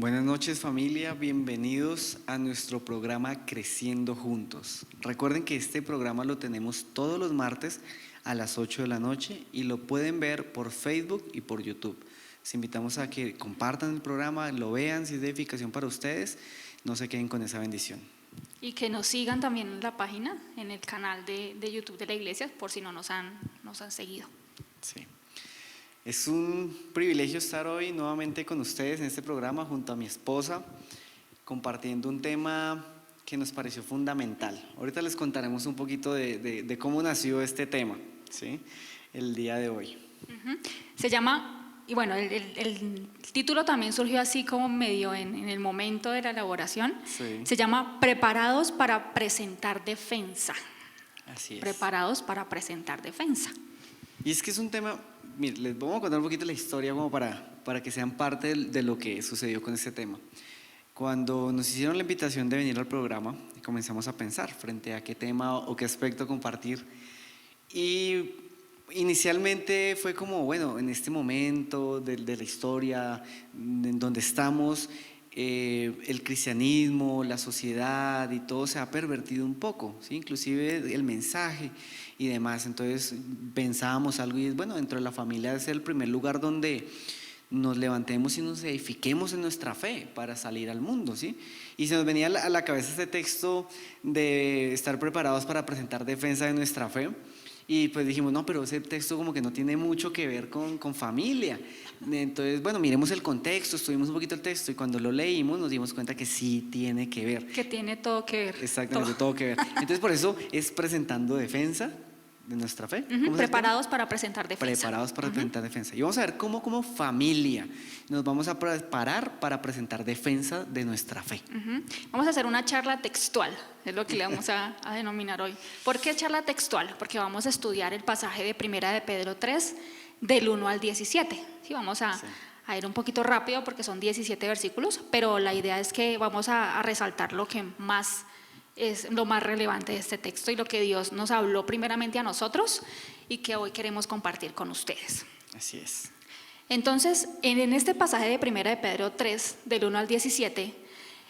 Buenas noches familia, bienvenidos a nuestro programa Creciendo Juntos. Recuerden que este programa lo tenemos todos los martes a las 8 de la noche y lo pueden ver por Facebook y por YouTube. Les invitamos a que compartan el programa, lo vean, si es de edificación para ustedes, no se queden con esa bendición. Y que nos sigan también en la página, en el canal de YouTube de la iglesia, por si no nos han seguido. Sí. Es un privilegio estar hoy nuevamente con ustedes en este programa junto a mi esposa, compartiendo un tema que nos pareció fundamental. Ahorita les contaremos un poquito de cómo nació este tema, ¿sí? El día de hoy. Se llama, y bueno, el título también surgió así como medio en el momento de la elaboración. Sí. Se llama Preparados para presentar defensa. Así es. Preparados para presentar defensa. Y es que es un tema, mire, les vamos a contar un poquito la historia como para que sean parte de lo que sucedió con este tema. Cuando nos hicieron la invitación de venir al programa, comenzamos a pensar frente a qué tema o qué aspecto compartir. Y inicialmente fue como, bueno, en este momento de la historia en donde estamos, el cristianismo, la sociedad y todo se ha pervertido un poco, ¿sí? Inclusive el mensaje y demás. Entonces pensábamos algo y es, bueno, dentro de la familia es el primer lugar donde nos levantemos y nos edifiquemos en nuestra fe para salir al mundo, ¿sí? Y se nos venía a la cabeza este texto de estar preparados para presentar defensa de nuestra fe. Y pues dijimos, no, pero ese texto como que no tiene mucho que ver con familia. Entonces, bueno, miremos el contexto, estudiamos un poquito el texto y cuando lo leímos nos dimos cuenta que sí tiene que ver. Que tiene todo que ver. Exactamente, todo que ver. Entonces, por eso es presentando defensa de nuestra fe. Preparados para presentar defensa. Preparados para presentar defensa. Y vamos a ver cómo como familia nos vamos a preparar para presentar defensa de nuestra fe. Vamos a hacer una charla textual, es lo que le vamos a denominar hoy. ¿Por qué charla textual? Porque vamos a estudiar el pasaje de Primera de Pedro 3, del 1 al 17. Sí, vamos a ir un poquito rápido porque son 17 versículos, pero la idea es que vamos a resaltar lo que más es lo más relevante de este texto y lo que Dios nos habló primeramente a nosotros y que hoy queremos compartir con ustedes. Así es. Entonces, en este pasaje de Primera de Pedro 3, del 1 al 17,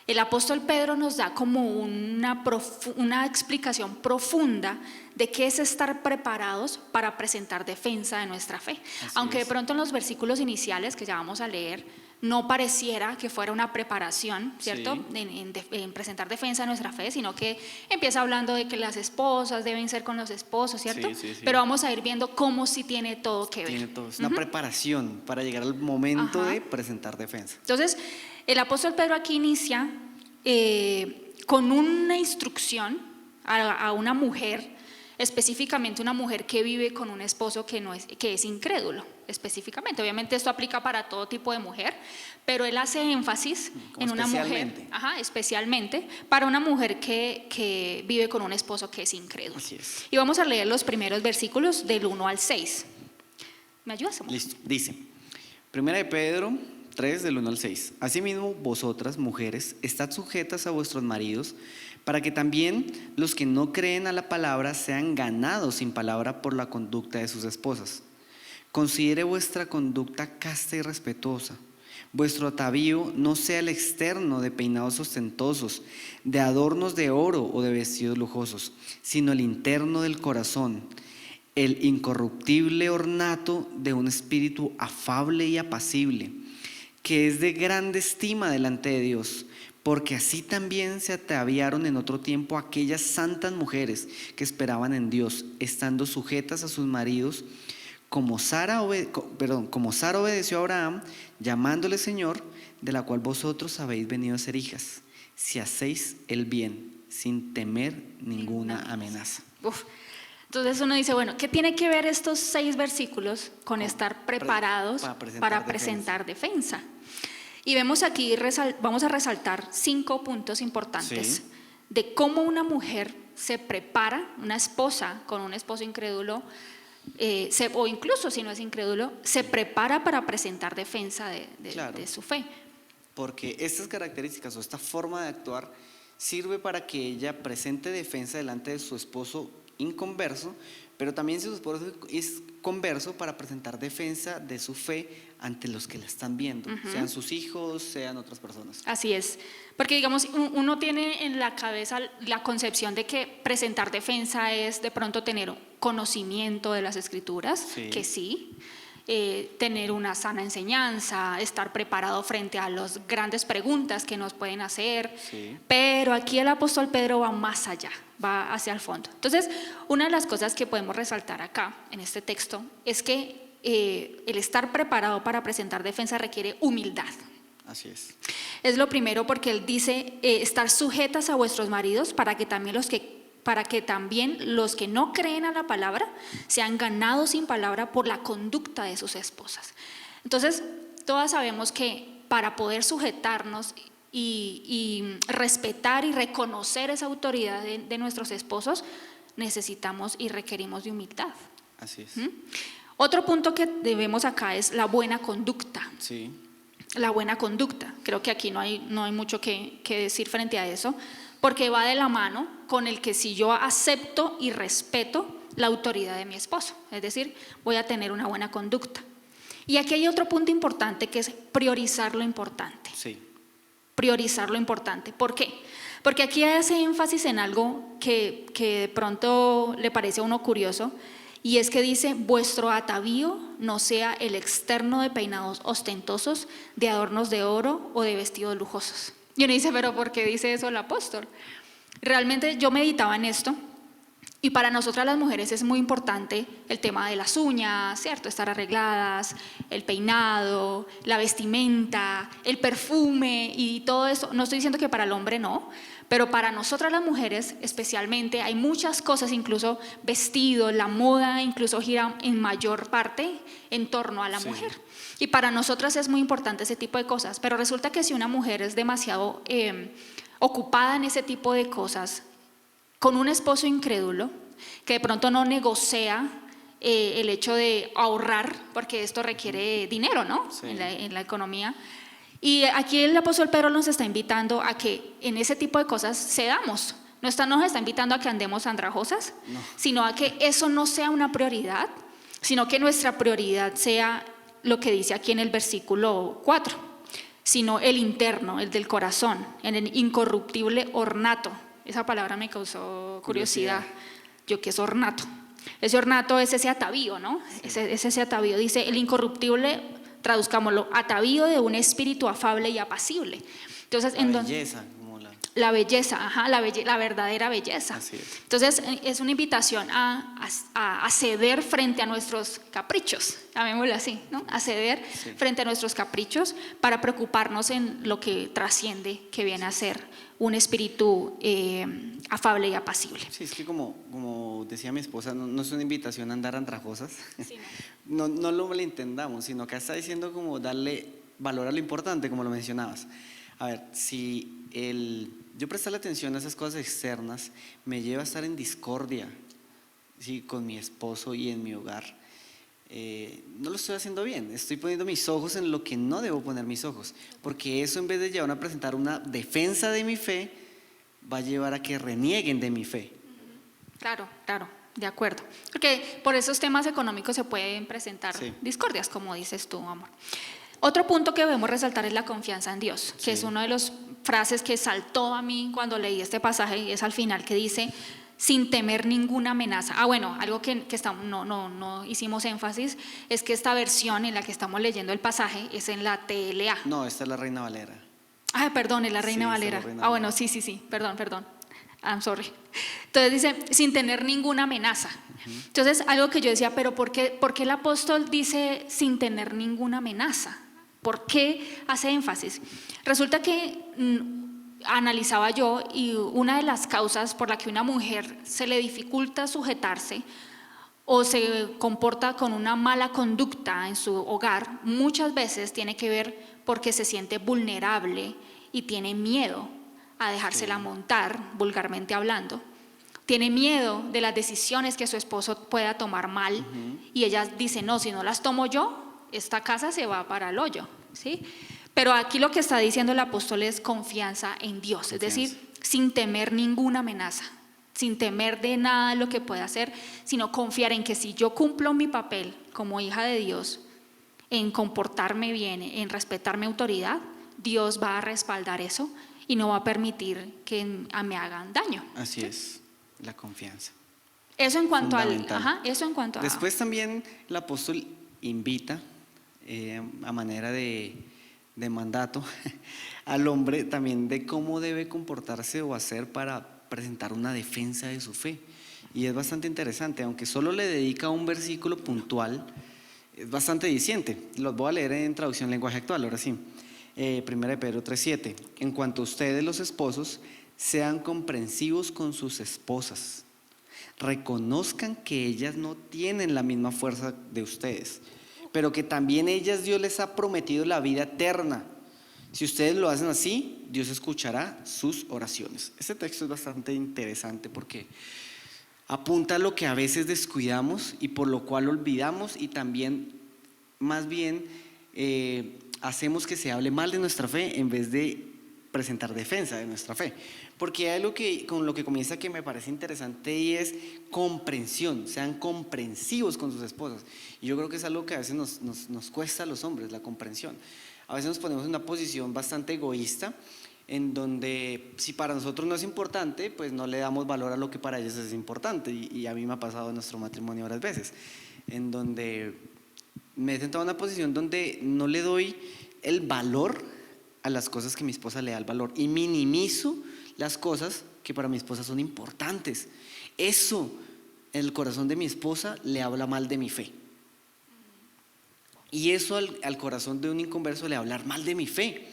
el apóstol Pedro nos da como una explicación profunda de qué es estar preparados para presentar defensa de nuestra fe. Aunque de pronto en los versículos iniciales que ya vamos a leer no pareciera que fuera una preparación, ¿cierto? Sí. En presentar defensa de nuestra fe, sino que empieza hablando de que las esposas deben ser con los esposos, ¿cierto? Sí. Pero vamos a ir viendo cómo sí tiene todo que ver. Tiene todo, es una preparación para llegar al momento de presentar defensa. Entonces, el apóstol Pedro aquí inicia con una instrucción a una mujer, específicamente una mujer que vive con un esposo que es incrédulo, específicamente. Obviamente esto aplica para todo tipo de mujer, pero él hace énfasis en una mujer, especialmente para una mujer que vive con un esposo que es incrédulo. Así es. Y vamos a leer los primeros versículos del 1 al 6. ¿Me ayudas, amor? Listo, dice, Primera de Pedro 3, del 1 al 6. Asimismo, vosotras, mujeres, estad sujetas a vuestros maridos, para que también los que no creen a la palabra sean ganados sin palabra por la conducta de sus esposas. Considere vuestra conducta casta y respetuosa. Vuestro atavío no sea el externo de peinados ostentosos, de adornos de oro o de vestidos lujosos, sino el interno del corazón, el incorruptible ornato de un espíritu afable y apacible, que es de grande estima delante de Dios, porque así también se ataviaron en otro tiempo aquellas santas mujeres que esperaban en Dios, estando sujetas a sus maridos, como Sara obedeció a Abraham, llamándole Señor, de la cual vosotros habéis venido a ser hijas, si hacéis el bien, sin temer ninguna amenaza. Entonces uno dice, bueno, ¿qué tiene que ver estos 6 versículos con estar preparados para presentar defensa? Y vemos aquí, vamos a resaltar 5 puntos importantes de cómo una mujer se prepara, una esposa con un esposo incrédulo, o incluso si no es incrédulo, se prepara para presentar defensa de su fe. Porque estas características o esta forma de actuar sirve para que ella presente defensa delante de su esposo inconverso, pero también si su esposo es converso, para presentar defensa de su fe ante los que la están viendo, sean sus hijos, sean otras personas. Así es, porque digamos, uno tiene en la cabeza la concepción de que presentar defensa es de pronto tener conocimiento de las escrituras, Sí. que sí, tener una sana enseñanza, estar preparado frente a las grandes preguntas que nos pueden hacer, Sí. pero aquí el apóstol Pedro va más allá, va hacia el fondo. Entonces, una de las cosas que podemos resaltar acá en este texto es que el estar preparado para presentar defensa requiere humildad. Así es. Es lo primero, porque él dice estar sujetas a vuestros maridos para que también los que no creen a la palabra sean ganados sin palabra por la conducta de sus esposas. Entonces, todas sabemos que para poder sujetarnos y respetar y reconocer esa autoridad de nuestros esposos, necesitamos y requerimos de humildad. Así es. Otro punto que debemos acá es la buena conducta. Sí. La buena conducta. Creo que aquí no hay mucho que decir frente a eso, porque va de la mano con el que si yo acepto y respeto la autoridad de mi esposo, es decir, voy a tener una buena conducta. Y aquí hay otro punto importante, que es priorizar lo importante. Sí. Priorizar lo importante. ¿Por qué? Porque aquí hace énfasis en algo que de pronto le parece a uno curioso, y es que dice: vuestro atavío no sea el externo de peinados ostentosos, de adornos de oro o de vestidos lujosos. Y uno dice: pero ¿por qué dice eso el apóstol? Realmente yo meditaba en esto, y para nosotras las mujeres es muy importante el tema de las uñas, ¿cierto? Estar arregladas, el peinado, la vestimenta, el perfume y todo eso. No estoy diciendo que para el hombre no, pero para nosotras las mujeres especialmente hay muchas cosas, incluso vestidos, la moda incluso gira en mayor parte en torno a la mujer. Y para nosotras es muy importante ese tipo de cosas, pero resulta que si una mujer es demasiado ocupada en ese tipo de cosas, con un esposo incrédulo, que de pronto no negocia el hecho de ahorrar, porque esto requiere dinero, ¿no? Sí. En la economía. Y aquí el apóstol Pedro nos está invitando a que en ese tipo de cosas cedamos. No nos está invitando a que andemos andrajosas, No. sino a que eso no sea una prioridad, sino que nuestra prioridad sea lo que dice aquí en el versículo 4, sino el interno, el del corazón, en el incorruptible ornato. Esa palabra me causó curiosidad. Yo, ¿qué es ornato? Ese ornato es ese atavío, ¿no? Sí. Es ese atavío. Dice el incorruptible, traduzcámoslo, atavío de un espíritu afable y apacible. Entonces, La belleza, como la belleza, la verdadera belleza. Así es. Entonces, es una invitación a ceder frente a nuestros caprichos, llamémoslo así, ¿no? A ceder frente a nuestros caprichos para preocuparnos en lo que trasciende, que viene a ser un espíritu afable y apacible. Sí, es que como decía mi esposa, no es una invitación a andar andrajosas. Sí, No lo malentendamos, sino que está diciendo como darle valor a lo importante, como lo mencionabas. A ver, si yo prestarle atención a esas cosas externas me lleva a estar en discordia, ¿sí?, con mi esposo y en mi hogar, no lo estoy haciendo bien. Estoy poniendo mis ojos en lo que no debo poner mis ojos, porque eso, en vez de llevar a presentar una defensa de mi fe, va a llevar a que renieguen de mi fe. Claro, de acuerdo. Porque por esos temas económicos se pueden presentar discordias, como dices tú, amor. Otro punto que debemos resaltar es la confianza en Dios, que es una de las frases que saltó a mí cuando leí este pasaje, y es al final, que dice: sin temer ninguna amenaza. Bueno, algo que no hicimos énfasis es que esta versión en la que estamos leyendo el pasaje es en la TLA. No, esta es la Reina Valera. Perdón, es la Reina Valera. Bueno, sí, perdón. I'm sorry. Entonces dice: sin tener ninguna amenaza. Entonces, algo que yo decía, pero ¿por qué el apóstol dice sin tener ninguna amenaza? ¿Por qué hace énfasis? Resulta que analizaba yo, y una de las causas por la que una mujer se le dificulta sujetarse o se comporta con una mala conducta en su hogar, muchas veces tiene que ver porque se siente vulnerable y tiene miedo a dejársela montar, vulgarmente hablando. Tiene miedo de las decisiones que su esposo pueda tomar mal, y ella dice: no, si no las tomo yo, esta casa se va para el hoyo, ¿sí? Pero aquí lo que está diciendo el apóstol es confianza en Dios, es decir, sin temer ninguna amenaza. sin temer de nada de lo que pueda hacer, sino confiar en que si yo cumplo mi papel como hija de Dios, en comportarme bien, en respetar mi autoridad, Dios va a respaldar eso y no va a permitir que me hagan daño. Así es, la confianza. Eso en cuanto Fundamental. eso en cuanto a... Después también el apóstol invita, a manera de mandato, al hombre también de cómo debe comportarse o hacer para presentar una defensa de su fe. Y es bastante interesante, aunque solo le dedica un versículo puntual, es bastante diciente. Los voy a leer en traducción lenguaje actual, ahora sí. 1 Pedro 3:7. En cuanto a ustedes los esposos, sean comprensivos con sus esposas. Reconozcan que ellas no tienen la misma fuerza de ustedes, pero que también ellas Dios les ha prometido la vida eterna. Si ustedes lo hacen así, Dios escuchará sus oraciones. Este texto es bastante interesante porque apunta a lo que a veces descuidamos y por lo cual olvidamos, y también más bien hacemos que se hable mal de nuestra fe en vez de presentar defensa de nuestra fe. Porque hay algo con lo que comienza que me parece interesante, y es comprensión. Sean comprensivos con sus esposas. Y yo creo que es algo que a veces nos cuesta a los hombres, la comprensión. A veces nos ponemos en una posición bastante egoísta, en donde si para nosotros no es importante, pues no le damos valor a lo que para ellos es importante. Y a mí me ha pasado en nuestro matrimonio varias veces, en donde me he sentado en una posición donde no le doy el valor a las cosas que mi esposa le da el valor, y minimizo las cosas que para mi esposa son importantes. Eso en el corazón de mi esposa le habla mal de mi fe. Y eso al corazón de un inconverso le va a hablar mal de mi fe,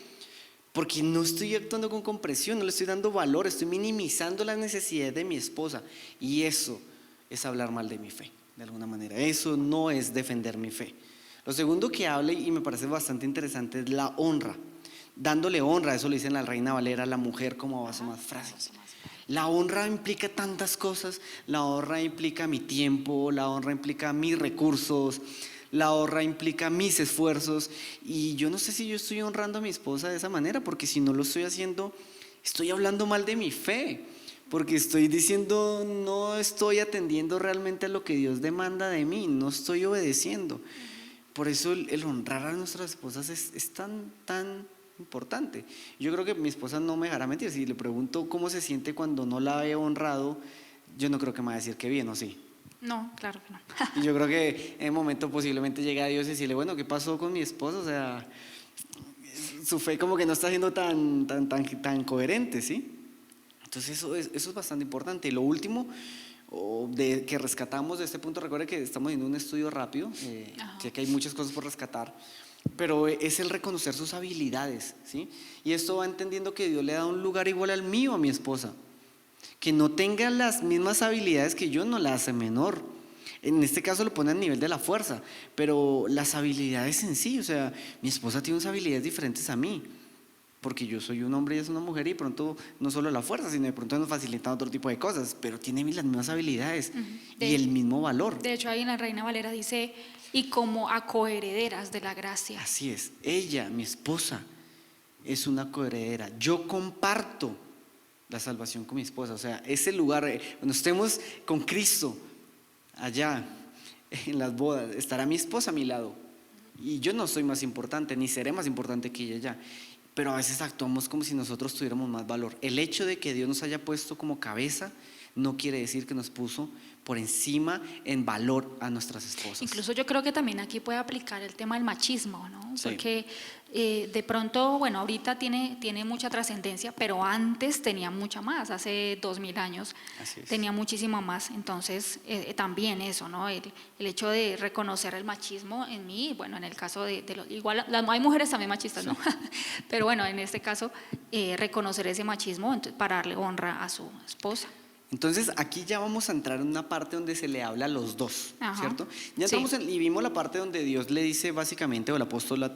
porque no estoy actuando con comprensión, no le estoy dando valor, estoy minimizando las necesidades de mi esposa. Y eso es hablar mal de mi fe, de alguna manera. Eso no es defender mi fe. Lo segundo que habla, y me parece bastante interesante, es la honra. Dándole honra, eso lo dice en la Reina Valera, la mujer como vaso más frágil. La honra implica tantas cosas. La honra implica mi tiempo, la honra implica mis recursos, la honra implica mis esfuerzos. Y yo no sé si yo estoy honrando a mi esposa de esa manera, porque si no lo estoy haciendo, estoy hablando mal de mi fe, porque estoy diciendo, no estoy atendiendo realmente a lo que Dios demanda de mí, no estoy obedeciendo. Por eso el honrar a nuestras esposas es tan importante. Yo creo que mi esposa no me dejará mentir. Si le pregunto cómo se siente cuando no la he honrado, yo no creo que me va a decir que bien, ¿o sí? No, claro que no. Y yo creo que en un momento posiblemente llegue a Dios y decirle, bueno, ¿qué pasó con mi esposo? O sea, su fe como que no está siendo tan coherente, ¿sí? Entonces eso es bastante importante. Y lo último que rescatamos de este punto, recuerda que estamos en un estudio rápido, sé que hay muchas cosas por rescatar, pero es el reconocer sus habilidades, ¿sí? Y esto va entendiendo que Dios le da un lugar igual al mío a mi esposa. Que no tenga las mismas habilidades que yo no la hace menor. En este caso lo pone a nivel de la fuerza, pero las habilidades en sí, o sea, mi esposa tiene unas habilidades diferentes a mí, porque yo soy un hombre y ella es una mujer, y de pronto no solo la fuerza, sino de pronto nos facilitan otro tipo de cosas, pero tiene las mismas habilidades y el mismo valor. De hecho, ahí en la Reina Valera dice, y como a coherederas de la gracia. Así es, ella, mi esposa, es una coheredera. Yo comparto la salvación con mi esposa, o sea, ese lugar, cuando estemos con Cristo allá en las bodas, estará mi esposa a mi lado, y yo no soy más importante, ni seré más importante que ella ya. Pero a veces actuamos como si nosotros tuviéramos más valor. El hecho de que Dios nos haya puesto como cabeza no quiere decir que nos puso por encima en valor a nuestras esposas. Incluso yo creo que también aquí puede aplicar el tema del machismo, ¿no? Sí. Porque de pronto, bueno, ahorita tiene mucha trascendencia, pero antes tenía mucha más, hace 2000 años tenía muchísima más. Entonces también eso, ¿no? El hecho de reconocer el machismo en mí, bueno, en el caso igual hay mujeres también machistas, ¿no? Pero bueno, en este caso reconocer ese machismo para darle honra a su esposa. Entonces aquí ya vamos a entrar en una parte donde se le habla a los dos, Ajá. ¿cierto? Ya entramos y vimos la parte donde Dios le dice básicamente, o el apóstol,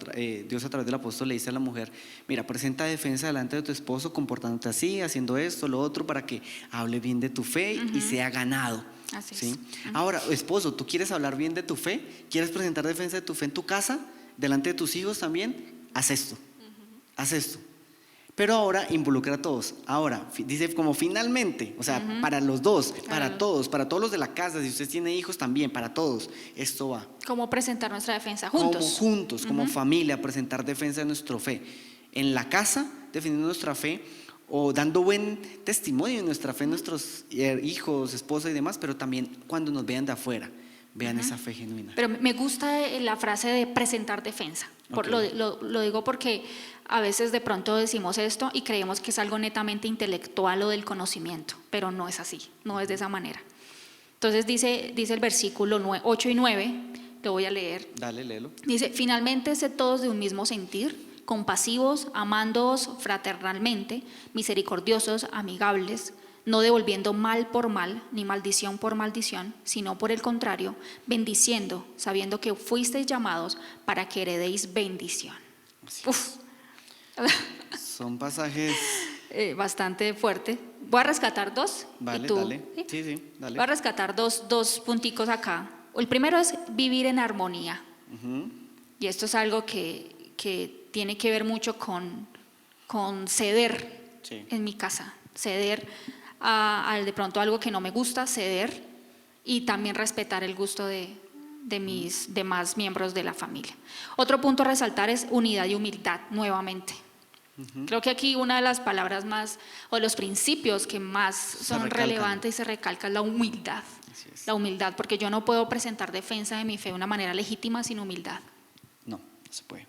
Dios a través del apóstol le dice a la mujer, mira, presenta defensa delante de tu esposo comportándote así, haciendo esto, lo otro, para que hable bien de tu fe y sea ganado. Así ¿sí? es. Ahora, esposo, ¿tú quieres hablar bien de tu fe? ¿Quieres presentar defensa de tu fe en tu casa? ¿Delante de tus hijos también? Haz esto, haz esto. Pero ahora involucra a todos. Ahora, dice como finalmente, o sea, para los dos, para todos los de la casa, si usted tiene hijos también, para todos, esto va. ¿Cómo presentar nuestra defensa Como juntos? juntos, como familia, presentar defensa de nuestra fe. En la casa, defendiendo nuestra fe o dando buen testimonio de nuestra fe, nuestros hijos, esposa y demás, pero también cuando nos vean de afuera, vean esa fe genuina. Pero me gusta la frase de presentar defensa. Ok. Lo digo porque a veces de pronto decimos esto y creemos que es algo netamente intelectual o del conocimiento, pero no es así, no es de esa manera. Entonces dice el versículo 8 y 9, lo voy a leer. Dale, léelo. Dice, finalmente sed todos de un mismo sentir, compasivos, amándoos fraternalmente, misericordiosos, amigables, no devolviendo mal por mal, ni maldición por maldición, sino por el contrario, bendiciendo, sabiendo que fuisteis llamados para que heredéis bendición. Uf. Son pasajes. Bastante fuerte. Voy a rescatar dos. Vale, y tú, dale. ¿sí? Sí, dale. Voy a rescatar dos punticos acá. El primero es vivir en armonía. Y esto es algo que tiene que ver mucho con ceder en mi casa. Ceder a de pronto algo que no me gusta, ceder y también respetar el gusto de mis demás miembros de la familia. Otro punto a resaltar es unidad y humildad, nuevamente. Creo que aquí una de las palabras más, o los principios que más son relevantes y se recalca es la humildad. La humildad, porque yo no puedo presentar defensa de mi fe de una manera legítima sin humildad. No se puede.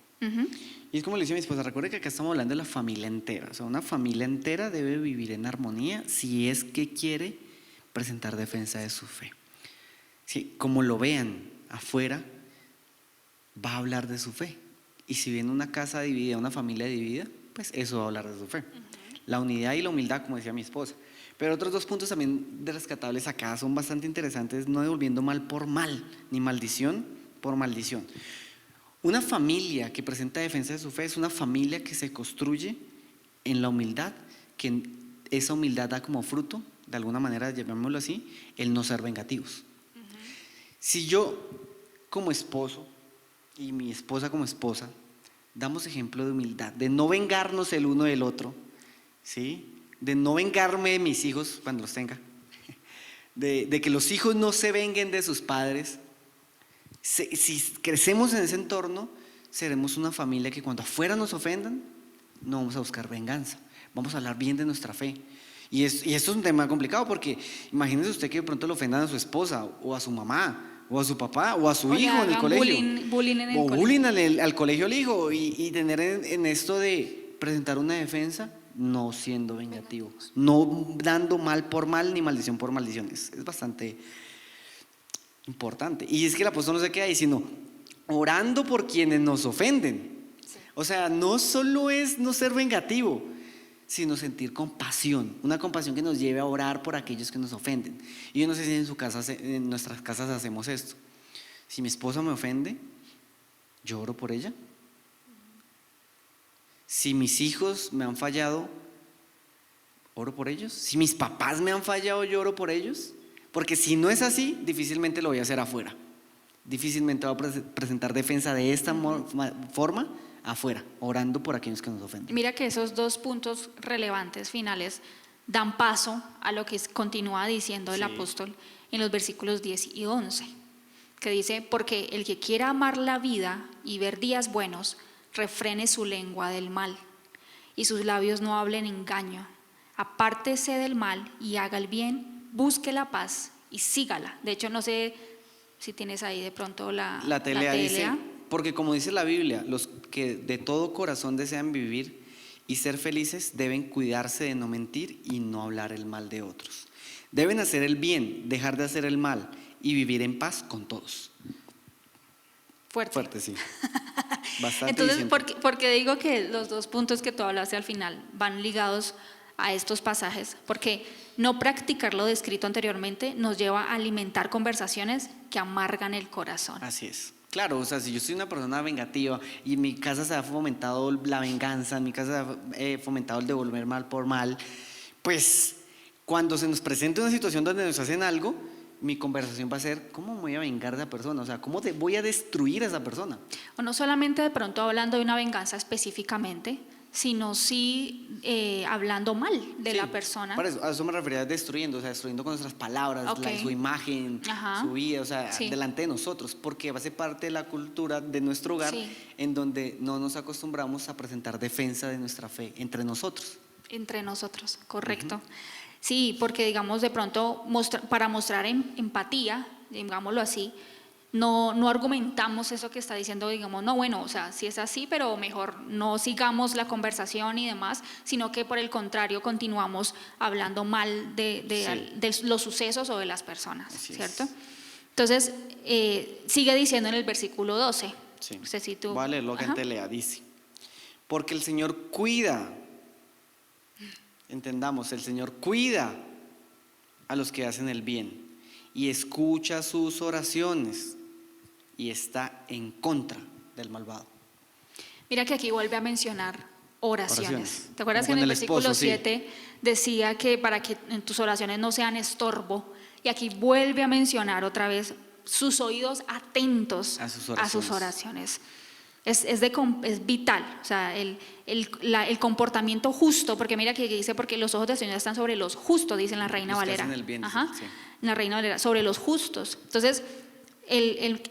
Y es como le decía mi esposa, recuerde que acá estamos hablando de la familia entera. O sea, una familia entera debe vivir en armonía si es que quiere presentar defensa de su fe. Sí, como lo vean afuera, va a hablar de su fe. Y si viene una casa dividida, una familia dividida, pues eso va a hablar de su fe. La unidad y la humildad, como decía mi esposa. Pero otros dos puntos también de rescatables acá son bastante interesantes, no devolviendo mal por mal, ni maldición por maldición. Una familia que presenta defensa de su fe es una familia que se construye en la humildad, que esa humildad da como fruto, de alguna manera, llamémoslo así, el no ser vengativos. Si yo como esposo y mi esposa como esposa damos ejemplo de humildad, de no vengarnos el uno del otro, ¿sí? De no vengarme de mis hijos cuando los tenga, de que los hijos no se venguen de sus padres. Si crecemos en ese entorno, seremos una familia que cuando afuera nos ofendan, no vamos a buscar venganza, vamos a hablar bien de nuestra fe. Y esto es un tema complicado porque imagínese usted que de pronto le ofendan a su esposa o a su mamá o a su papá o a su hijo en el colegio, bullying en el o colegio. bullying al colegio al hijo y tener en esto de presentar una defensa no siendo vengativo, no dando mal por mal ni maldición por maldición. Es bastante importante. Y es que el apóstol no se queda ahí, sino orando por quienes nos ofenden. O sea, no solo es no ser vengativo, sino sentir compasión, una compasión que nos lleve a orar por aquellos que nos ofenden. Y yo no sé si en su casa, en nuestras casas hacemos esto. Si mi esposa me ofende, yo oro por ella. Si mis hijos me han fallado, oro por ellos. Si mis papás me han fallado, yo oro por ellos. Porque si no es así, difícilmente lo voy a hacer afuera. Difícilmente voy a presentar defensa de esta forma afuera, orando por aquellos que nos ofenden. Mira que esos dos puntos relevantes finales dan paso a lo que continúa diciendo el apóstol en los versículos 10 y 11, que dice, porque el que quiera amar la vida y ver días buenos, refrene su lengua del mal y sus labios no hablen engaño. Apártese del mal y haga el bien, busque la paz y sígala. De hecho, no sé si tienes ahí de pronto la telea dice, telea. porque como dice la Biblia, los que de todo corazón desean vivir y ser felices deben cuidarse de no mentir y no hablar el mal de otros. Deben hacer el bien, dejar de hacer el mal y vivir en paz con todos. Fuerte, sí. Bastante. Entonces, ¿por qué digo que los dos puntos que tú hablaste al final van ligados a estos pasajes? Porque no practicar lo descrito anteriormente nos lleva a alimentar conversaciones que amargan el corazón. Así es. Claro, o sea, si yo soy una persona vengativa y en mi casa se ha fomentado la venganza, en mi casa se ha fomentado el devolver mal por mal, pues cuando se nos presenta una situación donde nos hacen algo, mi conversación va a ser, ¿cómo me voy a vengar de esa persona? O sea, ¿cómo voy a destruir a esa persona? O no solamente de pronto hablando de una venganza específicamente, sino sí hablando mal de Sí, la persona. Por eso, a eso me refería destruyendo, o sea, destruyendo con nuestras palabras, Ok. su imagen, Ajá. su vida, o sea, Sí. delante de nosotros, porque va a ser parte de la cultura de nuestro hogar Sí. en donde no nos acostumbramos a presentar defensa de nuestra fe entre nosotros. Entre nosotros, correcto. Sí, porque digamos de pronto para mostrar empatía, digámoslo así, no argumentamos eso que está diciendo, digamos, no, bueno, o sea, sí es así, pero mejor no sigamos la conversación y demás, sino que por el contrario continuamos hablando mal de los sucesos o de las personas, Así es. ¿cierto? Entonces, sigue diciendo en el versículo 12. Sí. No sé si tú... Voy a leer lo que Ajá. antes lea, dice, porque el Señor cuida, entendamos, el Señor cuida a los que hacen el bien y escucha sus oraciones y está en contra del malvado. Mira que aquí vuelve a mencionar oraciones. Oraciones. ¿Te acuerdas Como que en con el el versículo esposo, sí. 7 decía que para que en tus oraciones no sean estorbo? Y aquí vuelve a mencionar otra vez sus oídos atentos A sus a sus oraciones. oraciones. Es vital, o sea, el comportamiento justo, porque mira que dice, porque los ojos del Señor están sobre los justos, dice en la Reina Los que Valera. hacen el bien, dice, Ajá, sí. en la Reina Valera, sobre los justos. Entonces,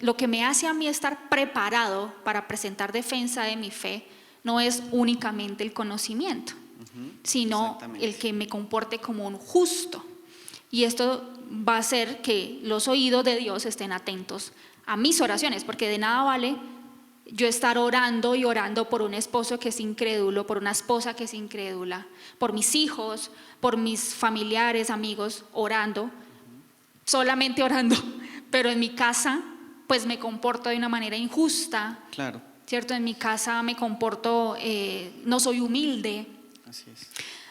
lo que me hace a mí estar preparado para presentar defensa de mi fe no es únicamente el conocimiento, sino exactamente. el que me comporte como un justo. Y esto va a hacer que los oídos de Dios estén atentos a mis oraciones, porque de nada vale yo estar orando y orando por un esposo que es incrédulo, por una esposa que es incrédula, por mis hijos, por mis familiares, amigos, orando, solamente orando, pero en mi casa pues me comporto de una manera injusta, Claro, ¿cierto? En mi casa me comporto, no soy humilde, así es.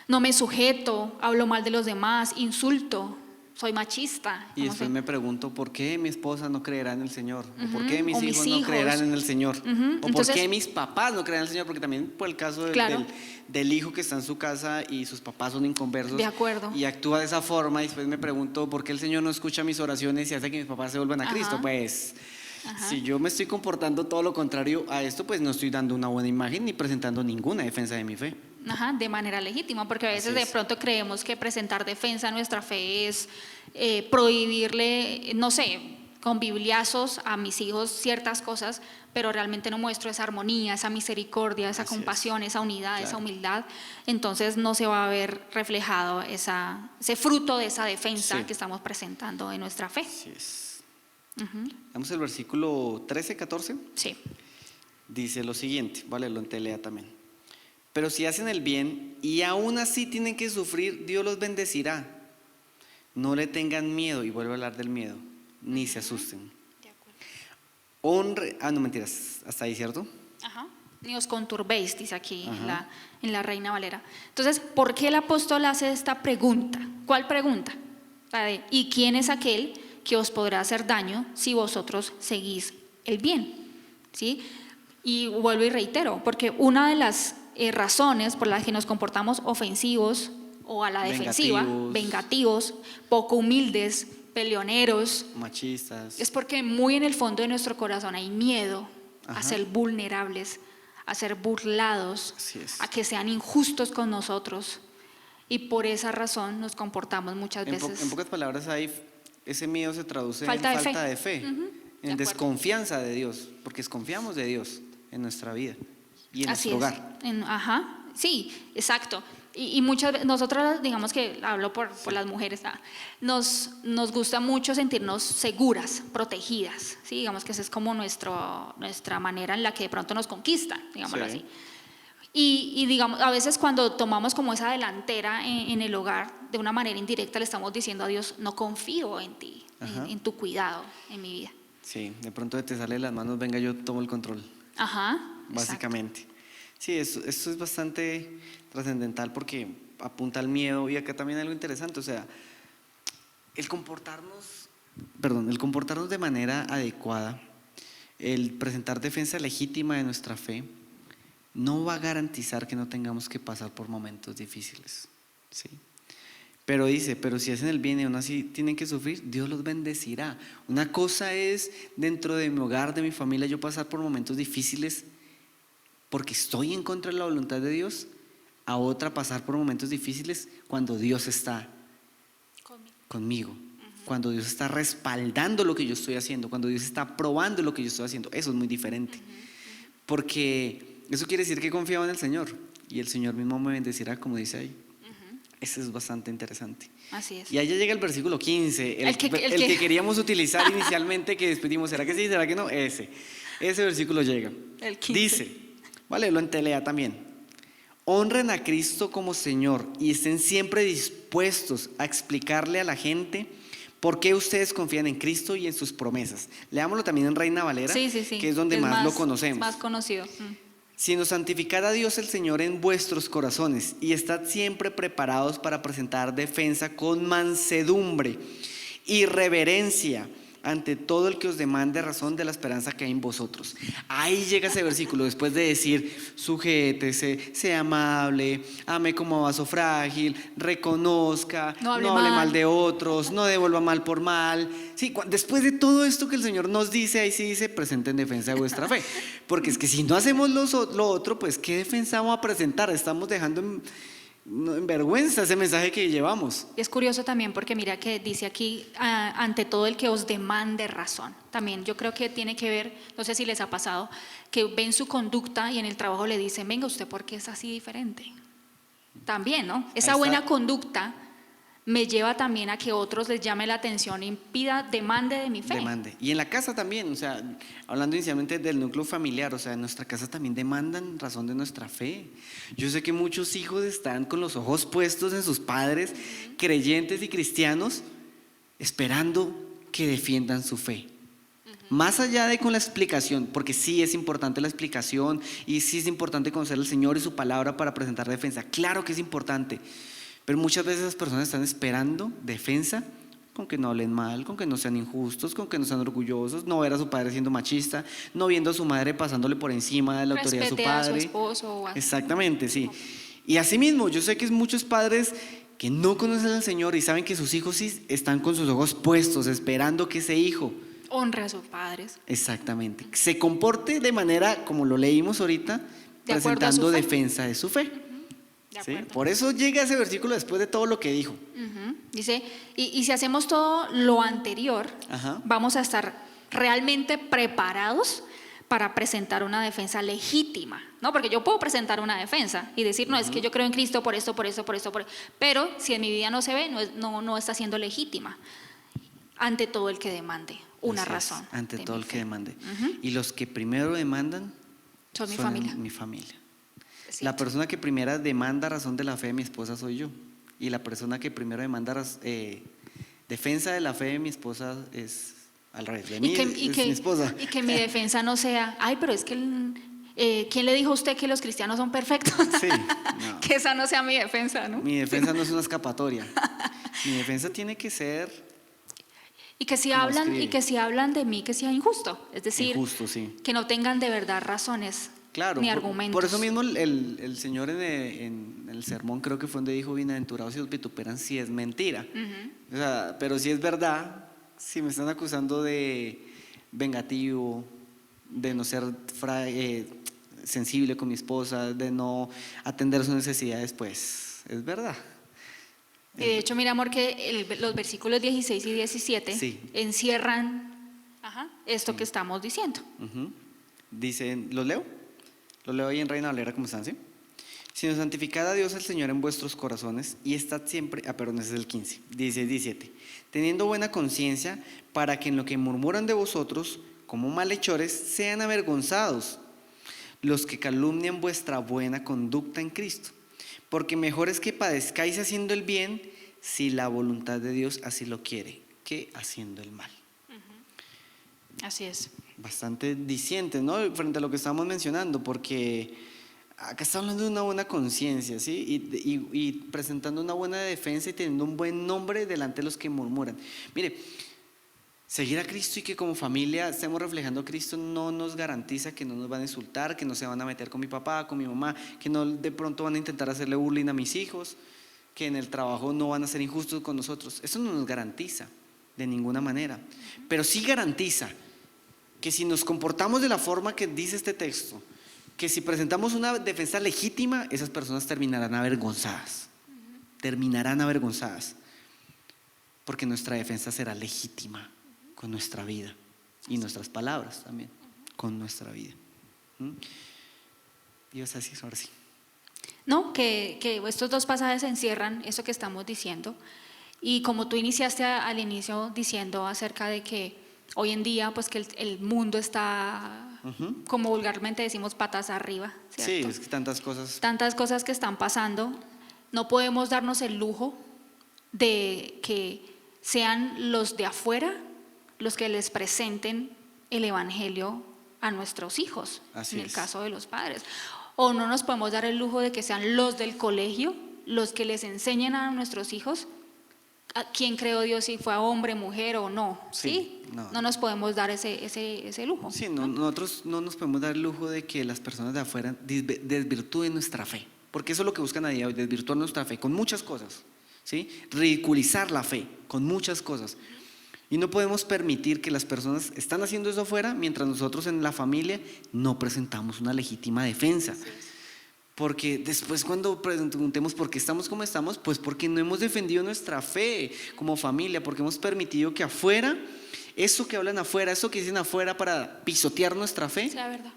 no me sujeto, hablo mal de los demás, insulto, soy machista. Y no después sé. me pregunto, ¿por qué mi esposa no creerá en el Señor? ¿O por qué mis o mis hijos no hijos. creerán en el Señor? ¿O por Entonces- qué mis papás no creerán en el Señor? Porque también por el caso Claro. del hijo que está en su casa y sus papás son inconversos. De acuerdo. Y actúa de esa forma y después me pregunto, ¿por qué el Señor no escucha mis oraciones y hace que mis papás se vuelvan a Ajá. Cristo? Pues Ajá. si yo me estoy comportando todo lo contrario a esto, pues no estoy dando una buena imagen ni presentando ninguna defensa de mi fe. Ajá, de manera legítima, porque a veces Así de es. pronto creemos que presentar defensa a nuestra fe es prohibirle, no sé, con bibliazos a mis hijos ciertas cosas, pero realmente no muestro esa armonía, esa misericordia, esa Así es. compasión, esa unidad, esa Claro. humildad. Entonces no se va a ver reflejado ese fruto de esa defensa Sí. que estamos presentando en nuestra fe. Así es. Vamos al versículo 13, 14. Sí. Dice lo siguiente, vale, lo entelea también. Pero si hacen el bien y aún así tienen que sufrir, Dios los bendecirá. No le tengan miedo, y vuelvo a hablar del miedo, ni se asusten. De acuerdo. No mentiras, hasta ahí, ¿cierto? Ajá. Ni os conturbéis, dice aquí Ajá. en la Reina Valera. Entonces, ¿por qué el apóstol hace esta pregunta? ¿Cuál pregunta? La de, ¿y quién es aquel que os podrá hacer daño si vosotros seguís el bien? ¿Sí? Y vuelvo y reitero, porque una de las razones por las que nos comportamos ofensivos o a la defensiva, vengativos, poco humildes, peleoneros, Machistas. es porque muy en el fondo de nuestro corazón hay miedo a Ajá. ser vulnerables, a ser burlados, Así es. a que sean injustos con nosotros. Y por esa razón nos comportamos muchas En veces. pocas palabras, ese miedo se traduce Falta en de falta fe. de fe, De en acuerdo. desconfianza de Dios, porque desconfiamos de Dios en nuestra vida y en Así nuestro es. hogar. Ajá, sí, exacto. Y muchas veces, nosotras, digamos que hablo por las mujeres, nos gusta mucho sentirnos seguras, protegidas, ¿sí? Digamos que esa es como nuestra manera en la que de pronto nos conquistan, digámoslo Sí. así. Y digamos, a veces cuando tomamos como esa delantera en el hogar, de una manera indirecta le estamos diciendo a Dios, no confío en ti, Ajá. en tu cuidado en mi vida. Sí, de pronto te sale de las manos, venga, yo tomo el control, Ajá, básicamente. Sí, esto es bastante trascendental porque apunta al miedo y acá también algo interesante, o sea, el comportarnos de manera adecuada, el presentar defensa legítima de nuestra fe, no va a garantizar que no tengamos que pasar por momentos difíciles, ¿sí? Pero dice, pero si hacen el bien y aún así tienen que sufrir, Dios los bendecirá. Una cosa es dentro de mi hogar, de mi familia, yo pasar por momentos difíciles porque estoy en contra de la voluntad de Dios, a otra pasar por momentos difíciles cuando Dios está conmigo, cuando Dios está respaldando lo que yo estoy haciendo, cuando Dios está aprobando lo que yo estoy haciendo. Eso es muy diferente, porque eso quiere decir que confiaba en el Señor y el Señor mismo me bendecirá, como dice ahí. Eso es bastante interesante. Así es. Y ahí ya llega el versículo 15, el El que que queríamos utilizar inicialmente, que después dijimos, ¿será que sí? ¿Será que no? Ese versículo llega. El 15. Dice, vale, lo entelea también. Honren a Cristo como Señor y estén siempre dispuestos a explicarle a la gente por qué ustedes confían en Cristo y en sus promesas. Leámoslo también en Reina Valera, Sí. que es donde más lo conocemos. Más conocido. Sino santificad a Dios el Señor en vuestros corazones y estad siempre preparados para presentar defensa con mansedumbre y reverencia ante todo el que os demande razón de la esperanza que hay en vosotros. Ahí llega ese versículo, después de decir, sujétese, sea amable, ame como vaso frágil, reconozca, No hable hable mal. mal de otros, no devuelva mal por mal. Sí, después de todo esto que el Señor nos dice, ahí sí dice, presenten defensa de vuestra fe. Porque es que si no hacemos lo otro, pues ¿qué defensa vamos a presentar? Estamos dejando en vergüenza ese mensaje que llevamos. Y es curioso también porque mira que dice aquí, ante todo el que os demande razón. También yo creo que tiene que ver, no sé si les ha pasado, que ven su conducta y en el trabajo le dicen, venga, ¿usted por qué es así diferente? También, ¿no? Esa está. buena conducta me lleva también a que otros les llame la atención y pida, demande de mi fe. Demande. Y en la casa también, o sea, hablando inicialmente del núcleo familiar, o sea, en nuestra casa también demandan razón de nuestra fe. Yo sé que muchos hijos están con los ojos puestos en sus padres, creyentes y cristianos, esperando que defiendan su fe. Más allá de con la explicación, porque sí es importante la explicación y sí es importante conocer al Señor y su palabra para presentar defensa. Claro que es importante, pero muchas veces las personas están esperando defensa con que no hablen mal, con que no sean injustos, con que no sean orgullosos, no ver a su padre siendo machista, no viendo a su madre pasándole por encima de la autoridad de su Respete a su padre. esposo o a... Exactamente, sí. Y asimismo, yo sé que muchos padres que no conocen al Señor y saben que sus hijos sí están con sus ojos puestos, esperando que ese hijo, honre a sus padres. exactamente, se comporte de manera, como lo leímos ahorita, De acuerdo a su presentando fe. defensa de su fe. De ¿Sí? acuerdo. Por eso llega ese versículo después de todo lo que dijo. Dice, y si hacemos todo lo anterior, Ajá. vamos a estar realmente preparados para presentar una defensa legítima, ¿no? Porque yo puedo presentar una defensa y decir, no, es que yo creo en Cristo por esto, pero si en mi vida no se ve, no está siendo legítima ante todo el que demande una Así es, razón. ante de todo mi el que fe. demande. Y los que primero demandan Son mi son familia. mi familia. Es La cierto. persona que primero demanda razón de la fe de mi esposa soy yo. Y la persona que primero demanda defensa de la fe de mi esposa es al revés. De mí es mi esposa. Y que mi defensa no sea, ay, pero es que, ¿quién le dijo a usted que los cristianos son perfectos? Sí, no. Que esa no sea mi defensa, ¿no? Mi defensa no es una escapatoria. Mi defensa tiene que ser Y que si Como hablan, escribe. y que si hablan de mí, que sea injusto. Es decir, injusto, sí. que no tengan de verdad razones Claro, ni argumentos. por eso mismo el Señor en el sermón creo que fue donde dijo, bienaventurados si os vituperan si es mentira. O sea, pero si es verdad, si me están acusando de vengativo, de no ser sensible con mi esposa, de no atender sus necesidades, pues es verdad. Y de hecho, mira, amor, que los versículos 16 y 17 Sí. encierran esto que estamos diciendo. Ujú. Dicen, ¿los leo? Los leo ahí en Reina Valera, ¿cómo están? ¿Sí? Sino santificad a Dios el Señor en vuestros corazones y estad siempre, perdón, ese es el 15, 16, 17, teniendo buena conciencia para que en lo que murmuran de vosotros, como malhechores, sean avergonzados los que calumnian vuestra buena conducta en Cristo. Porque mejor es que padezcáis haciendo el bien, si la voluntad de Dios así lo quiere, que haciendo el mal. Así es. Bastante diciente, ¿no? Frente a lo que estamos mencionando, porque acá está hablando de una buena conciencia, ¿sí? Y presentando una buena defensa y teniendo un buen nombre delante de los que murmuran. Mire, seguir a Cristo y que como familia estemos reflejando a Cristo no nos garantiza que no nos van a insultar, que no se van a meter con mi papá, con mi mamá, que no de pronto van a intentar hacerle bullying a mis hijos, que en el trabajo no van a ser injustos con nosotros. Eso no nos garantiza de ninguna manera, pero sí garantiza que si nos comportamos de la forma que dice este texto, que si presentamos una defensa legítima, esas personas terminarán avergonzadas. Terminarán avergonzadas. Porque nuestra defensa será legítima con nuestra vida y nuestras palabras también, con nuestra vida. Dios, así es, ahora sí. No, que estos dos pasajes encierran eso que estamos diciendo. Y como tú iniciaste al inicio diciendo acerca de que hoy en día, pues que el mundo está, como vulgarmente decimos, patas arriba, ¿cierto? Sí, es que tantas cosas Que están pasando, no podemos darnos el lujo de que sean los de afuera los que les presenten el evangelio a nuestros hijos, Así en el es. caso de los padres. O no nos podemos dar el lujo de que sean los del colegio los que les enseñen a nuestros hijos a quién creó Dios, si fue hombre, mujer o no. Sí, ¿Sí? no. No nos podemos dar ese lujo. Sí, nosotros no nos podemos dar el lujo de que las personas de afuera desvirtúen nuestra fe, porque eso es lo que buscan a día de hoy, desvirtuar nuestra fe con muchas cosas, ¿sí? Ridiculizar la fe con muchas cosas. Y no podemos permitir que las personas están haciendo eso afuera mientras nosotros en la familia no presentamos una legítima defensa. Porque después cuando preguntemos por qué estamos como estamos, pues porque no hemos defendido nuestra fe como familia, porque hemos permitido que afuera, eso que hablan afuera, eso que dicen afuera para pisotear nuestra fe, Sea verdad.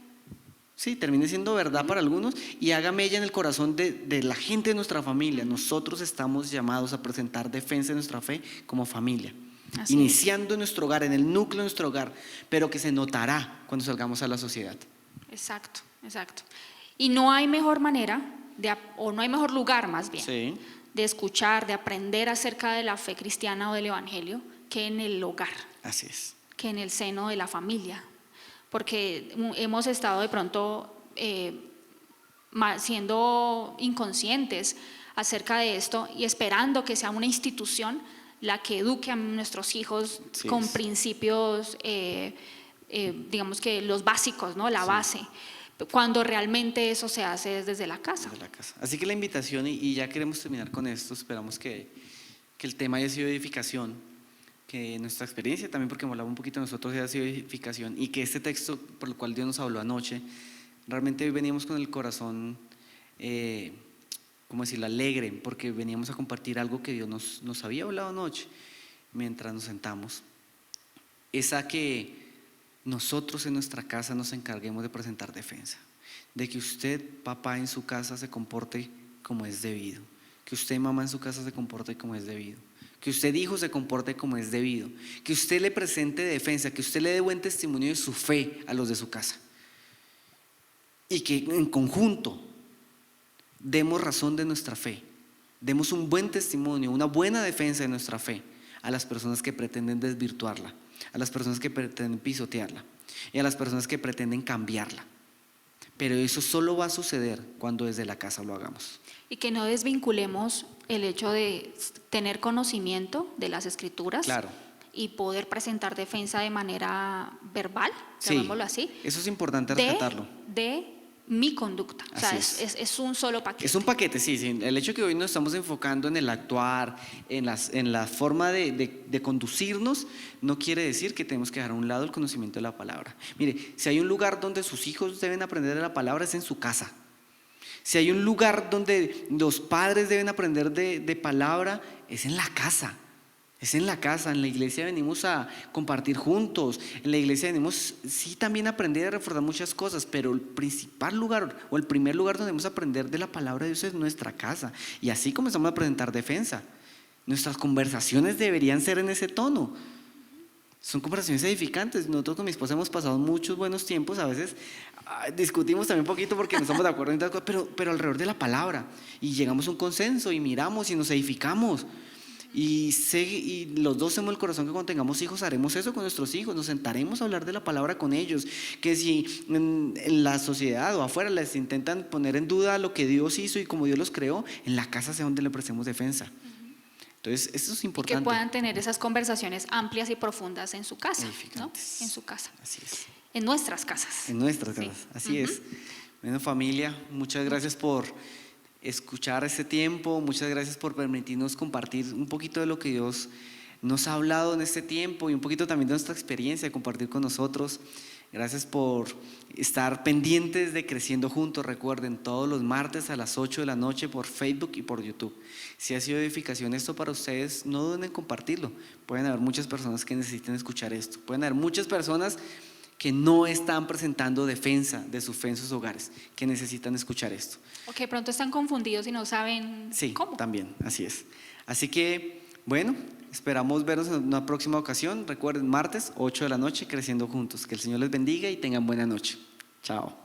sí, termine siendo verdad para algunos y haga mella en el corazón de la gente de nuestra familia. Nosotros estamos llamados a presentar defensa de nuestra fe como familia. Así Iniciando en nuestro hogar, en el núcleo de nuestro hogar, pero que se notará cuando salgamos a la sociedad. Exacto, exacto. Y no hay mejor manera, o no hay mejor lugar más bien, Sí. de escuchar, de aprender acerca de la fe cristiana o del evangelio que en el hogar, Así es. que en el seno de la familia. Porque hemos estado de pronto siendo inconscientes acerca de esto y esperando que sea una institución la que eduque a nuestros hijos Sí, con es. principios, digamos que los básicos, ¿no? La base, cuando realmente eso se hace desde la casa. De la casa. Así que la invitación, y ya queremos terminar con esto, esperamos que el tema haya sido edificación, que nuestra experiencia también, porque hemos hablado un poquito de nosotros, haya sido edificación, y que este texto por el cual Dios nos habló anoche, realmente hoy veníamos con el corazón, como decirlo, alegre, porque veníamos a compartir algo que Dios nos había hablado anoche, mientras nos sentamos, es a que nosotros en nuestra casa nos encarguemos de presentar defensa, de que usted, papá, en su casa se comporte como es debido, que usted, mamá, en su casa se comporte como es debido, que usted, hijo, se comporte como es debido, que usted le presente defensa, que usted le dé buen testimonio de su fe a los de su casa y que en conjunto demos razón de nuestra fe, demos un buen testimonio, una buena defensa de nuestra fe a las personas que pretenden desvirtuarla, a las personas que pretenden pisotearla y a las personas que pretenden cambiarla. Pero eso solo va a suceder cuando desde la casa lo hagamos. Y que no desvinculemos el hecho de tener conocimiento de las escrituras, Claro. y poder presentar defensa de manera verbal, Sí, llamémoslo así, eso es importante de, rescatarlo. de mi conducta. O sea, Así es un solo paquete. Es un paquete, sí, sí. El hecho que hoy nos estamos enfocando en el actuar, en la forma de conducirnos, no quiere decir que tenemos que dejar a un lado el conocimiento de la palabra. Mire, si hay un lugar donde sus hijos deben aprender de la palabra, es en su casa. Si hay un lugar donde los padres deben aprender de palabra, es en la casa. Es en la casa. En la iglesia venimos a compartir juntos. En la iglesia venimos, sí, también a aprender y a reforzar muchas cosas, pero el principal lugar o el primer lugar donde debemos aprender de la palabra de Dios es nuestra casa. Y así comenzamos a presentar defensa. Nuestras conversaciones deberían ser en ese tono. Son conversaciones edificantes. Nosotros con mi esposa hemos pasado muchos buenos tiempos. A veces discutimos también un poquito porque no estamos de acuerdo en tal cosa, pero alrededor de la palabra. Y llegamos a un consenso y miramos y nos edificamos. Y los dos tenemos el corazón que cuando tengamos hijos haremos eso con nuestros hijos, nos sentaremos a hablar de la palabra con ellos, que si en la sociedad o afuera les intentan poner en duda lo que Dios hizo y como Dios los creó, en la casa sea donde le prestemos defensa. Entonces, eso es Y importante. que puedan tener esas conversaciones amplias y profundas en su casa, ¿no? Edificantes. En su casa, Así es. en nuestras casas. En nuestras Sí. casas, así es. Bueno, familia, muchas gracias por escuchar este tiempo, muchas gracias por permitirnos compartir un poquito de lo que Dios nos ha hablado en este tiempo y un poquito también de nuestra experiencia, compartir con nosotros. Gracias por estar pendientes de Creciendo Juntos. Recuerden, todos los martes a las 8 de la noche por Facebook y por YouTube. Si ha sido de edificación esto para ustedes, no duden en compartirlo. Pueden haber muchas personas que necesiten escuchar esto. Pueden haber muchas personas que no están presentando defensa de su fe en sus hogares, que necesitan escuchar esto. O que pronto están confundidos y no saben Sí, cómo. también, así es. Así que, bueno, esperamos vernos en una próxima ocasión. Recuerden, martes, 8 de la noche, Creciendo Juntos. Que el Señor les bendiga y tengan buena noche. Chao.